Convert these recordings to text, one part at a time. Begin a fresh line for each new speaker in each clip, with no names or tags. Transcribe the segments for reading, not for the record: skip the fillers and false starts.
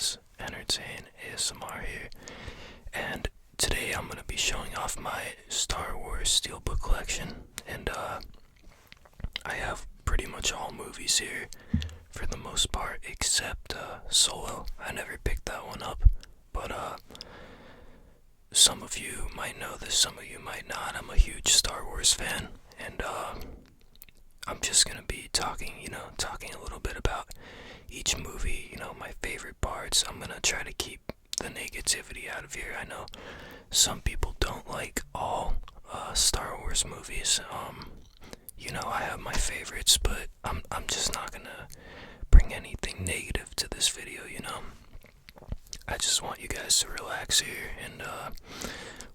guys, Entertain ASMR here, and today I'm going to be showing off my Star Wars Steelbook collection, and I have pretty much all movies here for the most part, except Solo. I never picked that one up, but some of you might know this, some of you might not. I'm a huge Star Wars fan, and I'm just going to be talking a little bit about each movie, my favorite parts. I'm gonna try to keep the negativity out of here. I know some people don't like all Star Wars movies. I have my favorites, but I'm just not gonna bring anything negative to this video, I just want you guys to relax here, and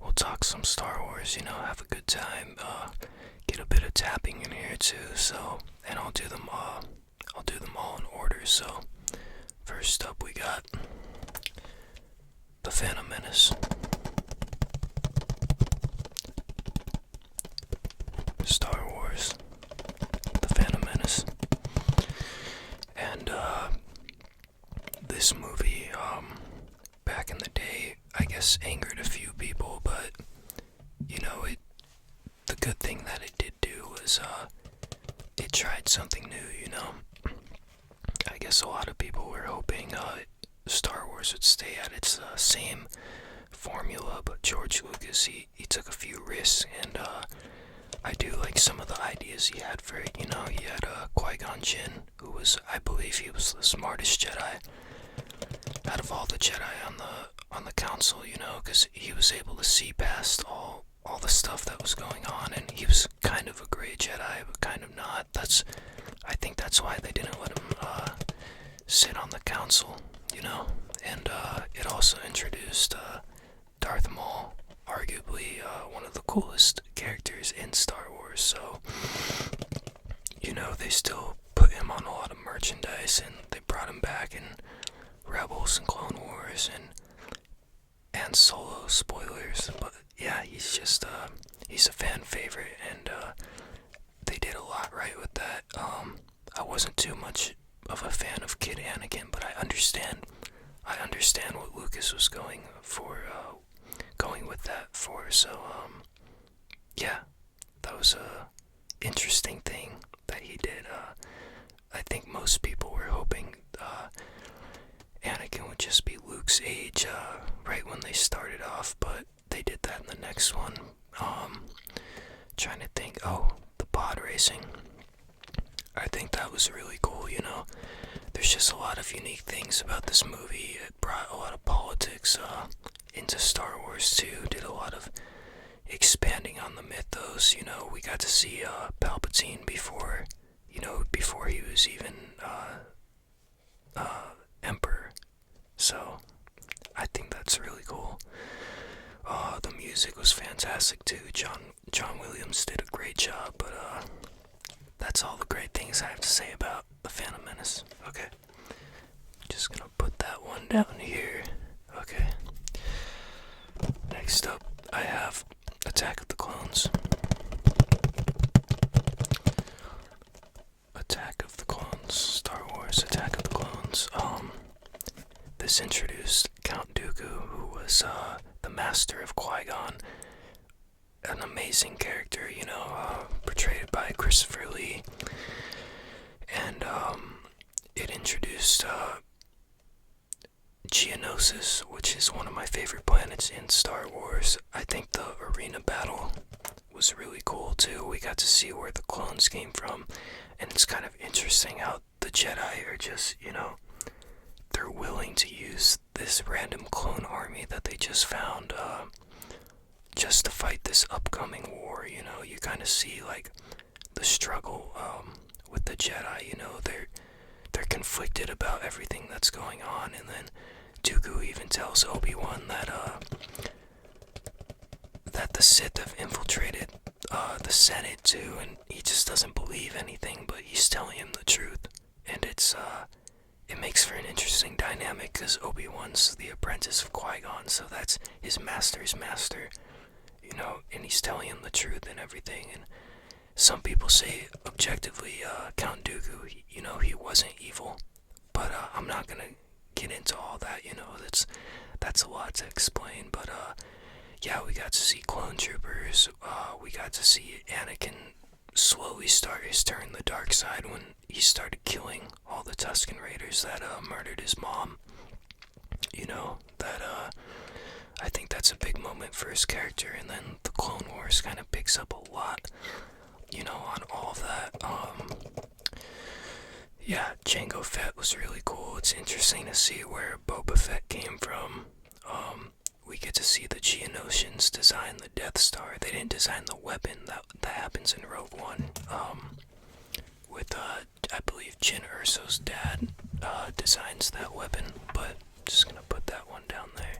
we'll talk some Star Wars, have a good time, get a bit of tapping in here too, and I'll do them all in order. So first up we got the Phantom Menace, Star Wars, the Phantom Menace, and this movie, back in the day, I guess angered a few people, but the good thing that it did do was it tried something new. I guess a lot of people were hoping Star Wars would stay at its same formula, but George Lucas, he took a few risks, and I do like some of the ideas he had for it. He had Qui-Gon Jinn, who was, I believe he was the smartest Jedi out of all the Jedi on the council, because he was able to see past all the stuff that was going on, and he was kind of a gray Jedi, but kind of not. I think that's why they didn't let him sit on the council, and it also introduced Darth Maul, arguably one of the coolest characters in Star Wars. So they still put him on a lot of merchandise, and they brought him back in Rebels and Clone Wars and Solo. Spoilers, but yeah, he's just he's a fan favorite, and they did a lot right with that. I wasn't too much of a fan of Kid Anakin, but I understand what Lucas was going with that for. So yeah, that was a interesting thing that he did. I think most people were hoping Anakin would just be Luke's age right when they started off, but they did that in the next one. Trying to think, the pod racing. I think that was really cool, There's just a lot of unique things about this movie. It brought a lot of politics into Star Wars too, did a lot of expanding on the mythos. We got to see Palpatine before he was even Emperor. So I think that's really cool. The music was fantastic too. John Williams did a great job, but that's all the great things I have to say about the Phantom Menace. Okay, just gonna put that one down here. Okay, next up I have Attack of the Clones. Attack of the Clones, Star Wars Attack of the Clones. This introduced Count Dooku, who was the master of Qui-Gon, an amazing character, portrayed by Christopher Lee, and it introduced Geonosis, which is one of my favorite planets in Star Wars. I think the arena battle was really cool too. We got to see where the clones came from, and it's kind of interesting how the Jedi are just, they're willing to use this random clone army that they just found just to fight this upcoming war. You kind of see like the struggle with the Jedi. They're conflicted about everything that's going on, and then Dooku even tells Obi-Wan that the Sith have infiltrated the Senate too, and he just doesn't believe anything, but he's telling him the truth, and it makes for an interesting dynamic because Obi-Wan's the apprentice of Qui-Gon, so that's his master's master, and he's telling him the truth and everything. And some people say objectively Count Dooku, he wasn't evil, but I'm not gonna get into all that, that's a lot to explain, but yeah, we got to see clone troopers, we got to see Anakin slowly start his turn the dark side when he started killing all the Tusken Raiders that murdered his mom. I think that's a big moment for his character, and then the Clone Wars kind of picks up a lot, on all of that. Yeah, Jango Fett was really cool. It's interesting to see where Boba Fett came from. We get to see the Geonosians design the Death Star. They didn't design the weapon. That happens in Rogue One. With I believe Jyn Erso's dad designs that weapon, but just gonna put that one down there.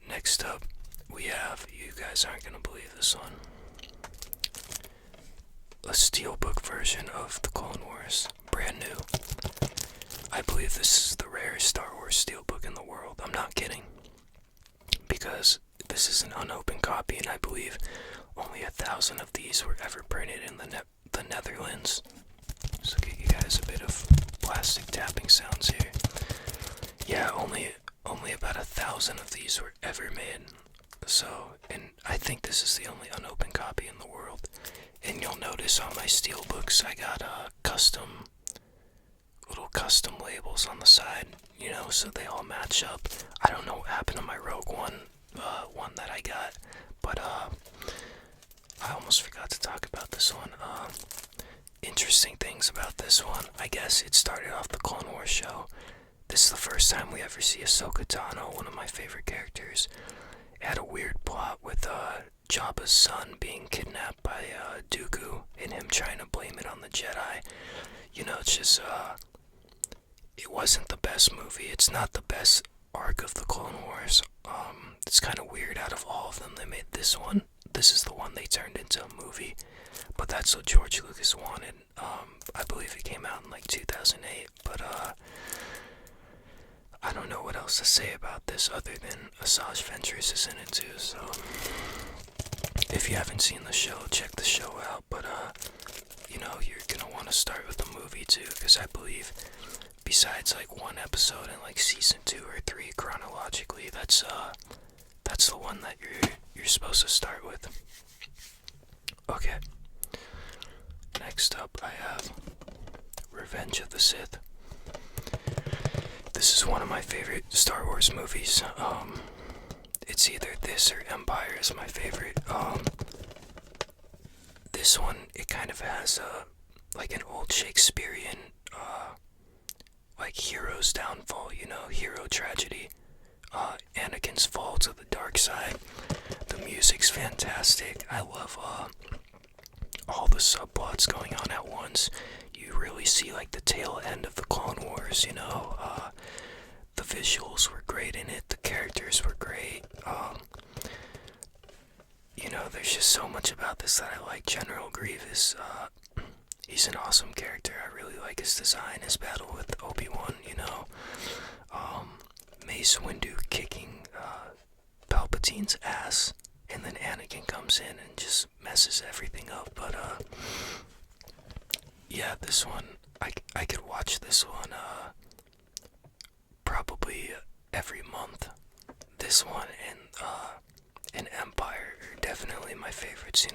Next up, we have, you guys aren't gonna believe this one, a Steelbook version of the Clone Wars, brand new. I believe this is the rarest Star Wars Steelbook in the world. I'm not kidding, because this is an unopened copy, and I believe only 1,000 of these were ever printed in the Netherlands. So get you guys a bit of plastic tapping sounds here. Yeah, only about 1,000 of these were ever made. So, and I think this is the only unopened copy in the world. And you'll notice on my Steelbooks, I got little custom labels on the side, so they all match up. I don't know what happened to my Rogue One that I got, but I almost forgot to talk about this one. Interesting things about this one. I guess it started off the Clone Wars show. This is the first time we ever see Ahsoka Tano, one of my favorite characters. It had a weird plot with Jabba's son being kidnapped by Dooku and him trying to blame it on the Jedi. It's just, it wasn't the best movie. It's not the best arc of the Clone Wars. It's kind of weird. Out of all of them, they made this one. This is the one they turned into a movie. But that's what George Lucas wanted. I believe it came out in like 2008. But I don't know what else to say about this other than Asajj Ventress is in it too. So if you haven't seen the show, check the show out. But you're gonna want to start with the movie too, because I believe besides like one episode in like season 2 or 3 chronologically, that's the one that you're supposed to start with. Okay. Next up, I have Revenge of the Sith. This is one of my favorite Star Wars movies. It's either this or Empire is my favorite. This one, it kind of has like an old Shakespearean like hero's downfall, hero tragedy. Anakin's fall to the dark side. The music's fantastic. I love all the subplots going on at once. You really see like the tail end of the Clone Wars, the visuals were great in it, the characters were great. There's just so much about this that I like. General Grievous, he's an awesome character. I really like his design, his battle with Obi-Wan, Mace Windu kicking Palpatine's ass, and then Anakin comes in and just messes everything up. But yeah, this one, I could watch this one probably every month. This one and Empire are definitely my favorites,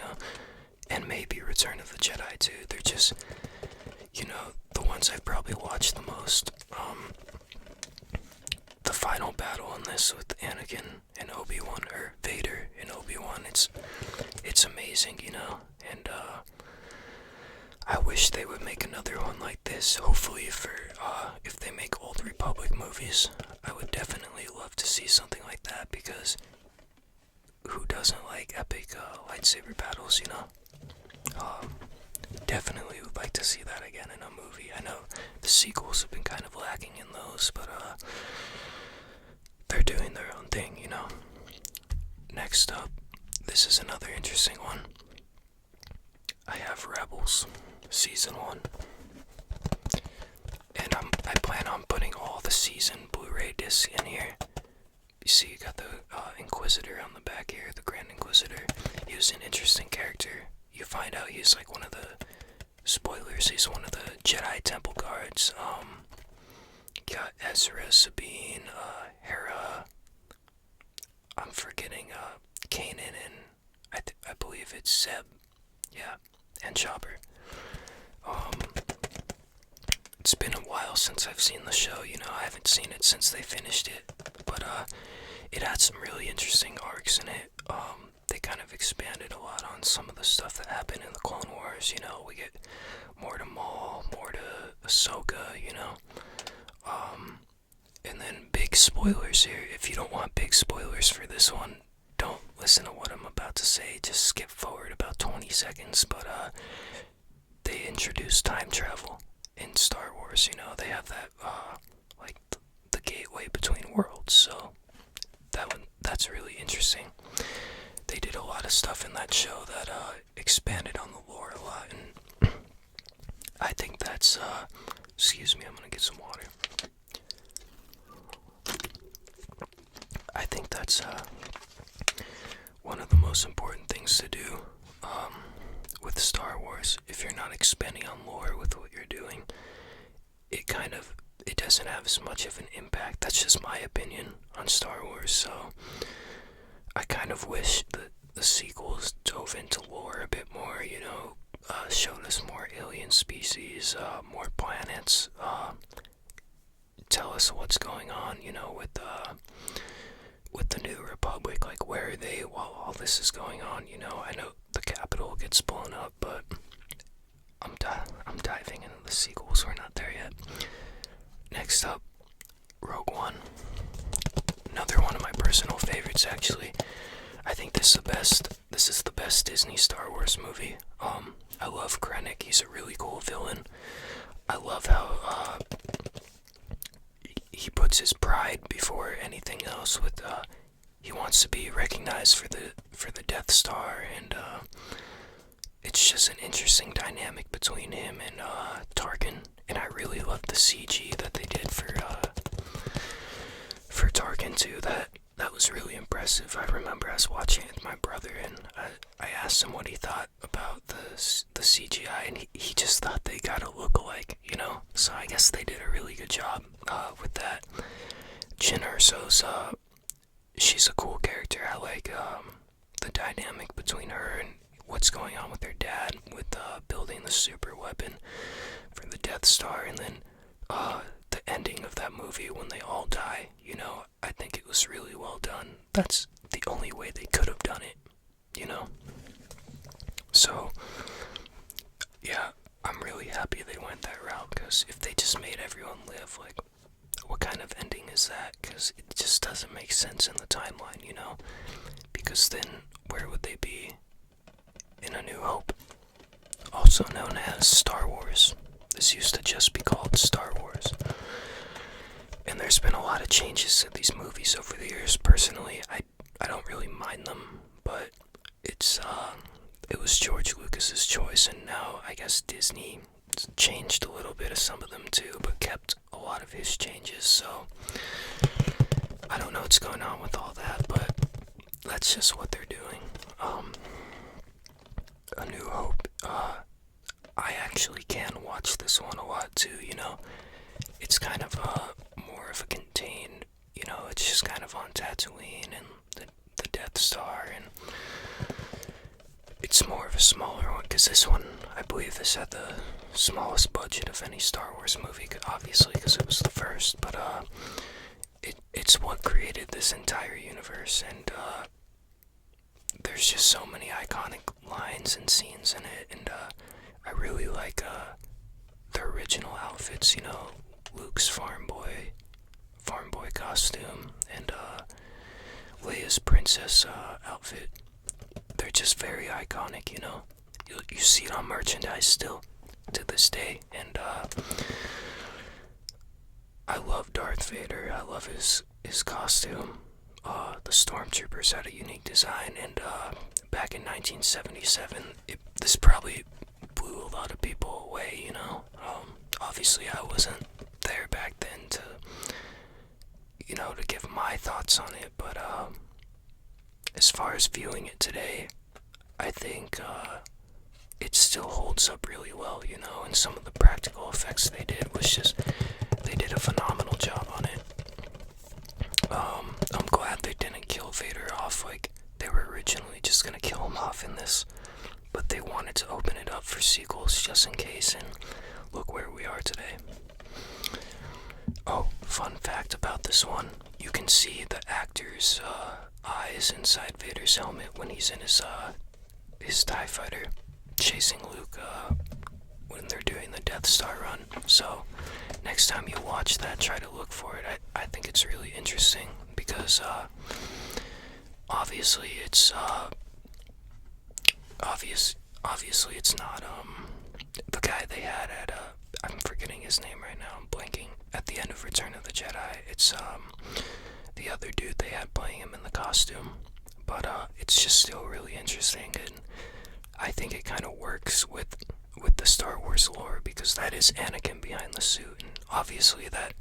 and maybe Return of the Jedi too. They're just, the ones I've probably watched the most. The final battle in this with Anakin and Obi-Wan, or Vader and Obi-Wan, it's amazing, and I wish they would make another one like this. Hopefully if they make Old Republic movies, I would definitely love to see something like that, because who doesn't like epic lightsaber battles, Definitely would like to see that again in a movie. I know the sequels have been kind of lacking in those, but they're doing their own thing, Next up, this is another interesting one. I have Rebels Season 1. And I plan on putting all the season Blu-ray discs in here. You see, you got the Inquisitor on the back here, the Grand Inquisitor. He was an interesting character. You find out he's like one of the, spoilers, he's one of the Jedi Temple guards. got Ezra, Sabine, Hera. I'm forgetting Kanan, and I believe it's Seb. Yeah, and Chopper. It's been a while since I've seen the show, I haven't seen it since they finished it, but it had some really interesting arcs in it. They kind of expanded a lot on some of the stuff that happened in the Clone Wars, we get more to Maul, more to Ahsoka, and then big spoilers here. If you don't want big spoilers for this one, don't listen to what I'm about to say, just skip forward about 20 seconds, but they introduced time travel in Star Wars, they have that, like, the gateway between worlds, so that's really interesting. They did a lot of stuff in that show that, expanded on the lore a lot, and I think that's, excuse me, I'm gonna get some water. I think that's, one of the most important things to do, with Star Wars. If you're not expanding on lore with what you're doing, it doesn't have as much of an impact. That's just my opinion on Star Wars, so I kind of wish that the sequels dove into lore a bit more, showed us more alien species, more planets, tell us what's going on, with the New Republic, like where are they while all this is going on, I know the capital gets blown up, but I'm diving into the sequels, we're not there yet. Next up, Rogue One. Another one of my personal favorites, actually. I think this is the best Disney Star Wars movie. I love Krennic, he's a really cool villain. I love how, he puts his pride before anything else with, he wants to be recognized for the Death Star, and, it's just an interesting dynamic between him and, Tarkin, and I really love the CG that they did for Tarkin too. That was really impressive. I remember I was watching it with my brother, and I asked him what he thought about the CGI, and he just thought they gotta look alike, so I guess they did a really good job, with that. Jyn Erso's, she's a cool character. I like, the dynamic between her and what's going on with her dad, with, building the super weapon for the Death Star, and then, the ending of that movie when they all die, I think it was really well done. That's the only way they could have done it, So, yeah, I'm really happy they went that route, because if they just made everyone live, like, what kind of ending is that? Because it just doesn't make sense in the timeline, because then where would they be in A New Hope? Also known as Star Wars. This used to just be called Star Wars. And there's been a lot of changes to these movies over the years. Personally, I don't really mind them, but it was George Lucas's choice, and now I guess Disney changed a little bit of some of them too, but kept a lot of his changes, so I don't know what's going on with all that, but that's just what they're doing. A New Hope, I actually can watch this one a lot too, it's kind of more of a contained, it's just kind of on Tatooine and the Death Star, and it's more of a smaller one, because this one, I believe this had the smallest budget of any Star Wars movie, obviously, because it was the first, but it's what created this entire universe, and there's just so many iconic lines and scenes in it, and I really like the original outfits, Luke's farm boy costume, and Leia's princess outfit. They're just very iconic, you see it on merchandise still to this day, and I love Darth Vader. I love his costume. The stormtroopers had a unique design, and back in 1977, this probably blew a lot of people away, obviously I wasn't there back then to give my thoughts on it, but as far as viewing it today, I think it still holds up really well, and some of the practical effects they did was just, they did a phenomenal job. Vader off. Like, they were originally just gonna kill him off in this, but they wanted to open it up for sequels just in case, and look where we are today. Oh, fun fact about this one, you can see the actor's eyes inside Vader's helmet when he's in his TIE fighter chasing Luke when they're doing the Death Star run. So next time you watch that, try to look for it. I think it's really interesting because obviously it's obviously it's not the guy they had at I'm forgetting his name right now, I'm blanking, at the end of Return of the Jedi. It's the other dude they had playing him in the costume, but it's just still really interesting, and I think it kind of works with the Star Wars lore, because that is Anakin behind the suit, and obviously that,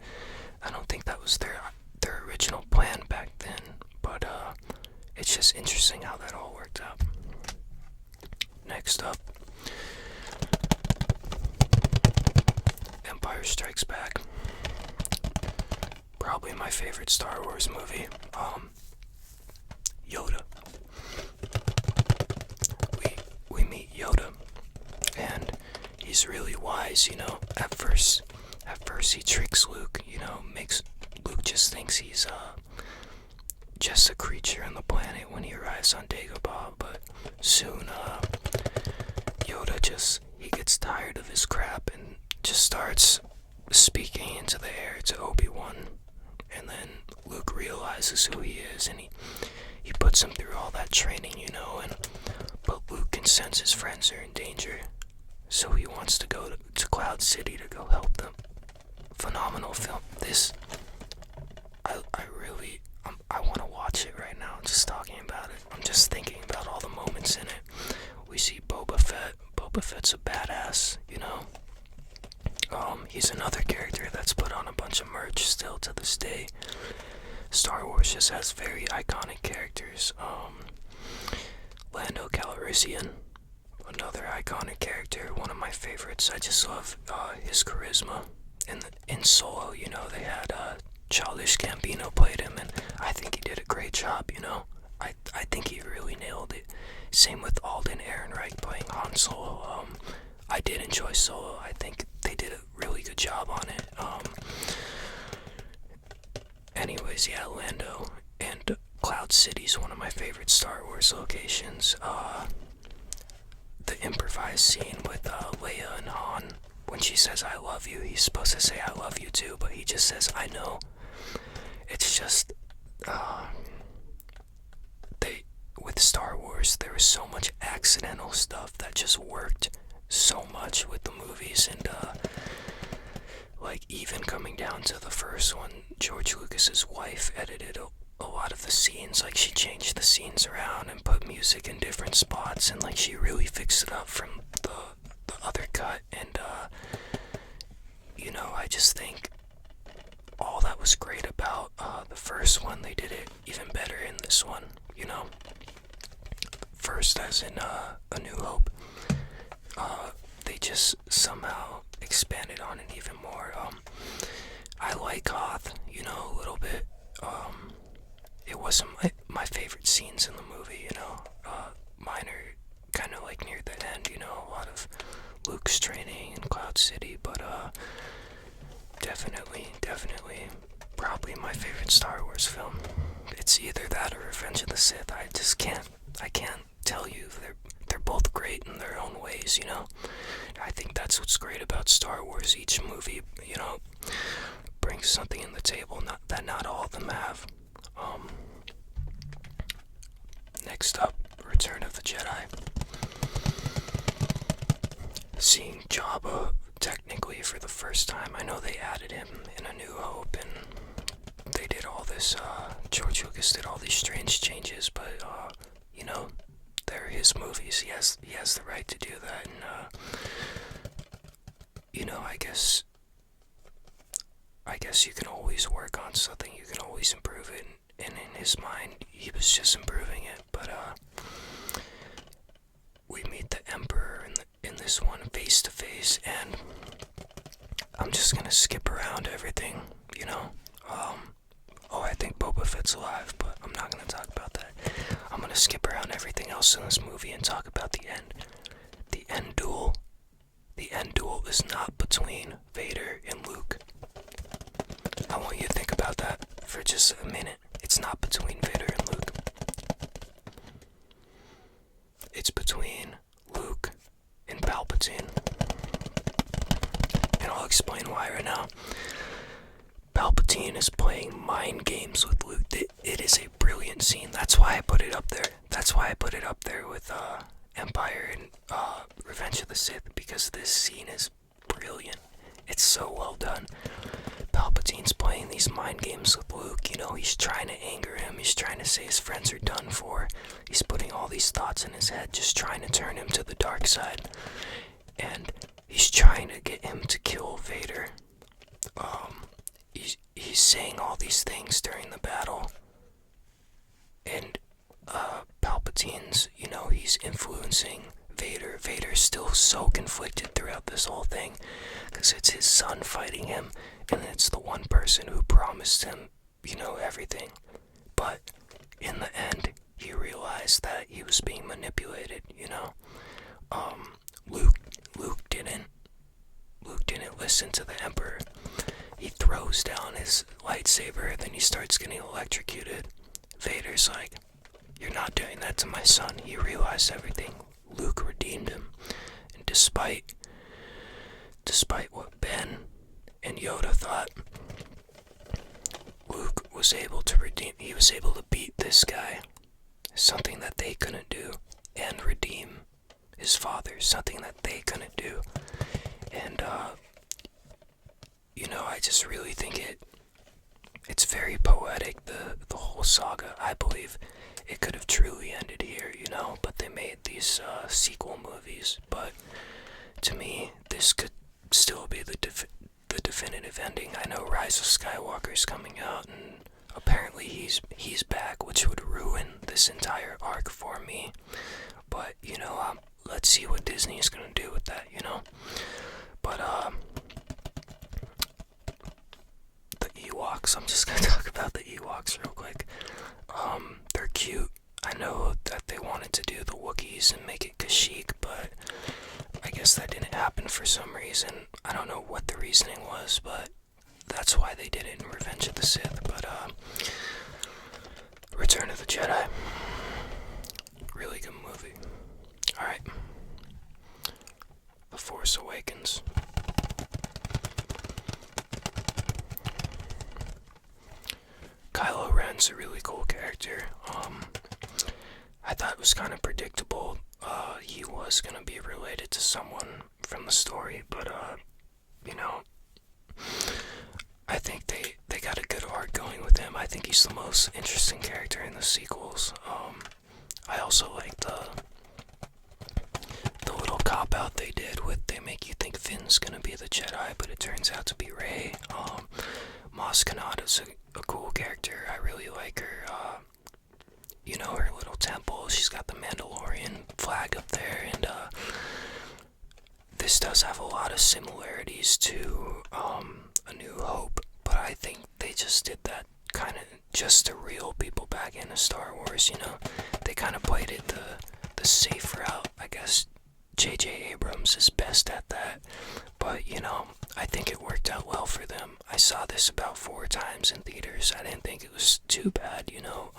I don't think that was their original plan back then, but it's just interesting how that all worked out. Next up, Empire Strikes Back. Probably my favorite Star Wars movie. Yoda. We meet Yoda, and he's really wise, you know. At first he tricks Luke, you know, makes Luke just thinks he's just a creature on the planet when he arrives on Dagobah, but soon Yoda he gets tired of his crap and just starts speaking into the air to Obi-Wan, and then Luke realizes who he is, and he puts him through all that training, you know, but Luke can sense his friends are in danger, so he wants to go to Cloud City to go help them. Phenomenal film. This, I want to watch it right now, just talking about it. I'm just thinking about all the moments in it. We see Boba Fett. Boba Fett's a badass, you know. He's another character that's put on a bunch of merch still to this day. Star Wars just has very iconic characters. Lando Calrissian, another iconic character, one of my favorites. I just love his charisma. In Solo, you know, they had Childish Gambino played him, and I think he did a great job, you know. I think he really nailed it. Same with Alden Ehrenreich playing Han Solo. I did enjoy Solo. I think they did a really good job on it. Anyways, yeah, Lando and Cloud City's one of my favorite Star Wars locations. The improvised scene with Leia and Han, when she says I love you, he's supposed to say I love you too, but he just says I know. It's just with Star Wars, there was so much accidental stuff that just worked so much with the movies, and like even coming down to the first one, George Lucas's wife edited a lot of the scenes. Like, she changed the scenes around and put music in different spots, and like she really fixed it up from the other cut, and you know, I just think all that was great about the first one. They did it even better in this one, you know. First, as in A New Hope, they just somehow expanded on it even more. I like Hoth, you know, a little bit. It wasn't my favorite scenes in the movie, you know. Mine are kind of like near the end, you know, a lot of Luke's training in Cloud City, but definitely, probably my favorite Star Wars film. It's either that or Revenge of the Sith. I can't tell you. They're both great in their own ways, you know. I think that's what's great about Star Wars. Each movie, you know, brings something in the table that not all of them have. Next up, Return of the Jedi. Seeing Jabba technically for the first time. I know they added him in A New Hope, and they did all this, George Lucas did all these strange changes, but you know, they're his movies. He has the right to do that, and you know, I guess you can always work on something, you can always improve it, and in his mind, he was just improving it. But we meet the Emperor in this one face to face, and I'm just gonna skip around everything, you know. I think Boba Fett's alive, but I'm not gonna talk about else in this movie and talk about the end. The end duel is not between Vader and Luke. I want you to think about that for just a minute. It's not between Vader and Luke. It's between Luke and Palpatine. And I'll explain why right now. Palpatine is playing mind games with Luke. It is a brilliant scene. That's why I put it up there. That's why I put it up there with Empire and Revenge of the Sith, because this scene is brilliant. It's so well done. Palpatine's playing these mind games with Luke. You know, he's trying to anger him. He's trying to say his friends are done for. He's putting all these thoughts in his head, just trying to turn him to the dark side. And he's trying to get him to kill Vader. He's saying all these things during the battle. And Palpatine's, you know, he's influencing Vader. Vader's still so conflicted throughout this whole thing, because it's his son fighting him, and it's the one person who promised him, you know, everything. But in the end, he realized that he was being manipulated, you know. Luke didn't listen to the Emperor. He throws down his lightsaber, then he starts getting electrocuted. Vader's like, "You're not doing that to my son." He realized everything. Luke redeemed him. And despite what Ben and Yoda thought, Luke was able to he was able to beat this guy, something that they couldn't do, and redeem his father, something that they couldn't do. And you know, I just really think it's very poetic, the whole saga. I believe it could have truly ended here, you know, but they made these sequel movies. But to me, this could still be the definitive ending. I know Rise of Skywalker's coming out, and apparently he's back, which would ruin this entire arc for me. But, you know, let's see what Disney is going to do with that, you know. But the Ewoks, I'm just going to talk about the Ewoks real quick. They're cute. I know that they wanted to do the Wookiees and make it Kashyyyk, but I guess that didn't happen for some reason. I don't know what the reasoning was, but that's why they did it in Revenge of the Sith. But Return of the Jedi, really good movie. Alright, The Force Awakens. Kylo Ren's a really cool character. I thought it was kind of predictable. He was gonna be related to someone from the story, but you know, I think they got a good arc going with him. I think he's the most interesting character in the sequels. I also like the little cop out they did with, they make you think Finn's gonna be the Jedi, but it turns out to be Rey. Maz Kanata's a cool character. I really like her. You know, her little temple. She's got the Mandalorian flag up there, and this does have a lot of similarities to A New Hope, but I think they just did that kind of just to reel people back into Star Wars. You know, they kind of played it the safe route. I guess J.J. Abrams is best at that, but you know, I think it worked out well for them. I saw this about 4 times in theaters. I didn't think it was too bad, you know.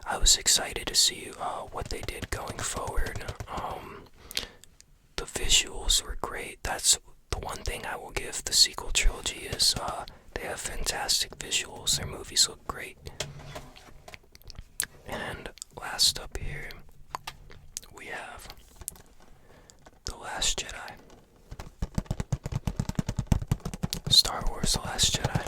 I was excited to see what they did going forward. The visuals were great. That's the one thing I will give the sequel trilogy is they have fantastic visuals. Their movies look great. And last up here, we have The Last Jedi. Star Wars The Last Jedi.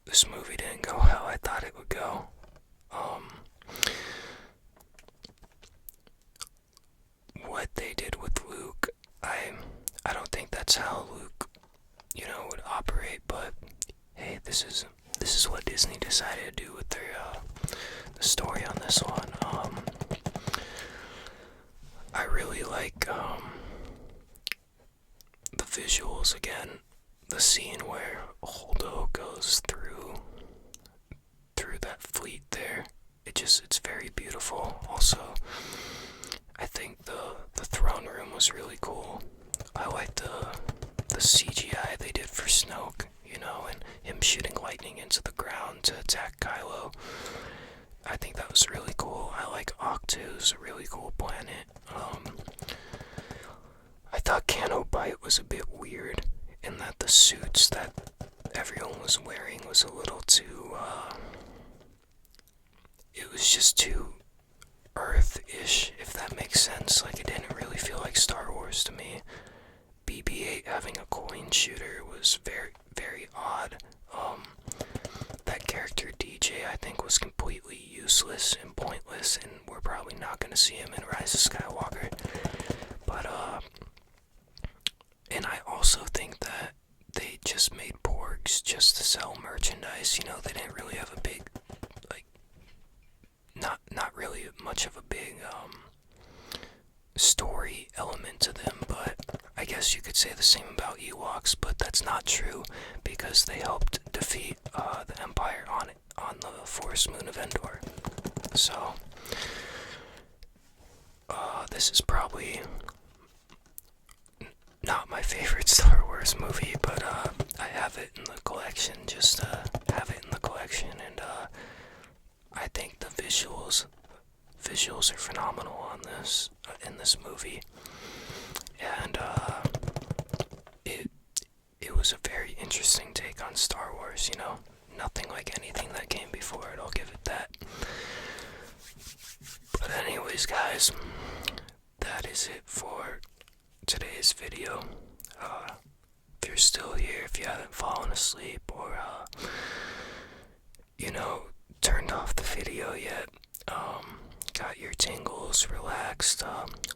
This movie didn't go how I thought it would go. What they did with Luke, I don't think that's how Luke, you know, would operate, but hey, this is what Disney decided to do with their the story on this one. I really like the visuals again. The scene where Holdo goes through that fleet there. It's very beautiful. Also, I think the throne room was really cool. I like the CGI they did for Snoke, you know, and him shooting lightning into the ground to attack Kylo. I think that was really cool. I like Octu, it's a really cool planet. I thought Canobite was a bit weird in that the suits that everyone was wearing was a little too, it was just too Earth-ish, if that makes sense. Like, it didn't really feel like Star Wars to me. BB-8 having a coin shooter was very, very odd. That character DJ, I think, was completely useless and pointless, and we're probably not going to see him in Rise of Skywalker. But, and I also think that they just made porgs just to sell merchandise. You know, they didn't really have a big, like, not really much of a big, story element to them, but I guess you could say the same about Ewoks, but that's not true because they helped defeat the Empire on the Forest Moon of Endor. So this is probably not my favorite Star Wars movie, but I have it in the collection, just have it in the collection, and I think the visuals are phenomenal on this in this movie, and it was a very interesting take on Star Wars. You know, nothing like anything that came before it. I'll give it that. But anyways, guys, that is it for today's video. If you're still here, if you haven't fallen asleep or you know, turned off the video yet, got your tingles, relaxed,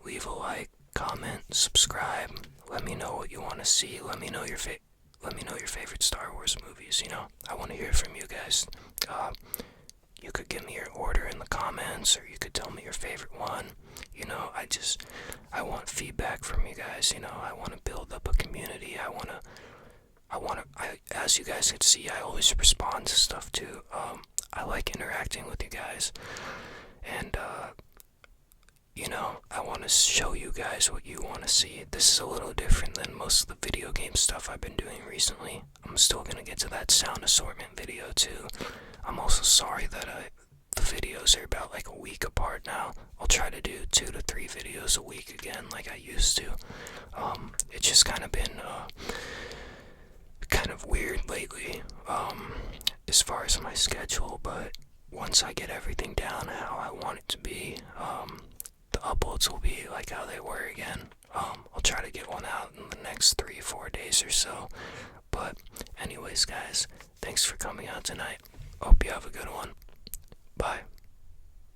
leave a like, comment, subscribe, let me know what you want to see, let me know your favorite Star Wars movies. You know, I want to hear from you guys. You could give me your order in the comments, or you could tell me your favorite one. You know, I want feedback from you guys. You know, I want to build up a community. As you guys could see, I always respond to stuff too. I like interacting with you guys, and you know, I want to show you guys what you want to see. This is a little different than most of the video game stuff I've been doing recently. I'm still gonna get to that sound assortment video too. I'm also sorry that the videos are about like a week apart now. I'll try to do 2 to 3 videos a week again like I used to. It's just kind of been kind of weird lately as far as my schedule, but once I get everything down how I want it to be, the uploads will be like how they were again. I'll try to get one out in the next 3-4 days or so. But anyways, guys, thanks for coming out tonight. Hope you have a good one. Bye.